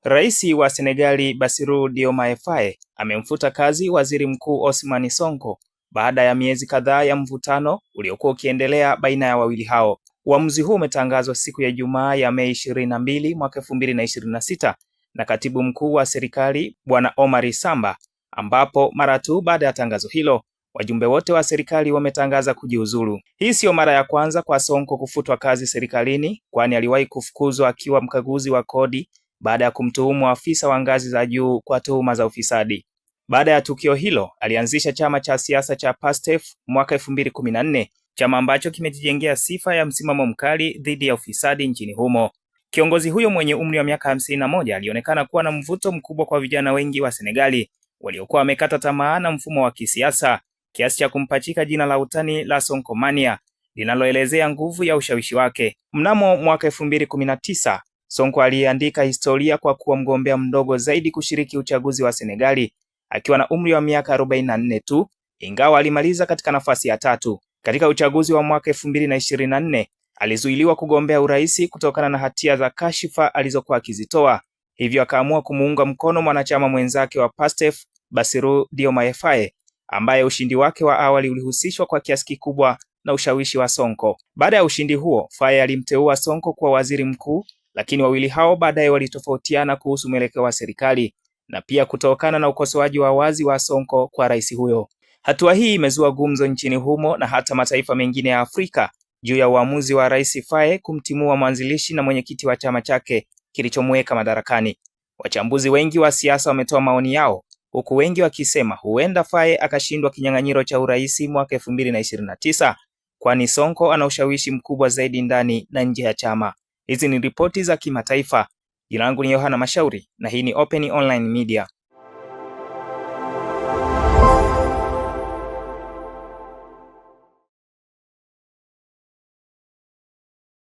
Rais wa Senegali Bassirou Diomaye Faye amemfuta kazi Waziri Mkuu Ousmane Sonko baada ya miezi kadhaa ya mvutano uliokuwa ukiendelea baina ya wawili hao. Uamuzi huu umetangazwa siku ya Ijumaa ya Mei 22 mwaka 2026 na Katibu Mkuu wa serikali Bwana Omar Samba, ambapo mara tu baada ya tangazo hilo wajumbe wote wa serikali wametangaza kujiuzulu. Hii sio mara ya kwanza kwa Sonko kufutwa kazi serikalini, kwani aliwahi kufukuzwa akiwa mkaguzi wa kodi baada ya kumtuhumu afisa wa ngazi za juu kwa tuhuma za ufisadi. Baada ya tukio hilo, alianzisha chama cha siasa cha PASTEF mwaka 2014, chama ambacho kimejijengea sifa ya msimamo mkali dhidi ya ufisadi nchini humo. Kiongozi huyo mwenye umri wa miaka 51 alionekana kuwa na mvuto mkubwa kwa vijana wengi wa Senegali waliokuwa wamekata tamaa na mfumo wa kisiasa, kiasi cha kumpachika jina la utani la Sonkomania linaloelezea nguvu ya ushawishi wake. Mnamo mwaka 2019, Sonko aliandika historia kwa kuwa mgombea mdogo zaidi kushiriki uchaguzi wa Senegali akiwa na umri wa miaka 44 tu, ingawa alimaliza katika nafasi ya 3. Katika uchaguzi wa mwaka 2024, alizuiliwa kugombea uraisi kutokana na hatia za kashifa alizokuwa akizitoa, hivyo akaamua kumuunga mkono mwanachama mwenzake wa PASTEF Bassirou Diomaye Faye, ambaye ushindi wake wa awali ulihusishwa kwa kiasi kikubwa na ushawishi wa Sonko. Baada ya ushindi huo, Faye alimteua Sonko kuwa waziri mkuu, lakini wawili hao baadaye walitofautiana kuhusu mwelekeo wa serikali na pia kutokana na ukosoaji wa wazi wa Sonko kwa rais huyo. Hatua hii imezua gumzo nchini humo na hata mataifa mengine ya Afrika juu ya uamuzi wa Rais Faye kumtimua mwanzilishi na mwenyekiti wa chama chake kilichomweka madarakani. Wachambuzi wengi wa siasa wametoa maoni yao, huku wengi wakisema huenda Faye akashindwa kinyang'anyiro cha urais mwaka 2029, kwani Sonko ana ushawishi mkubwa zaidi ndani na nje ya chama. Hizi ni ripoti za kimataifa. Jina langu ni Yohana Mashauri na hii ni Open Online Media.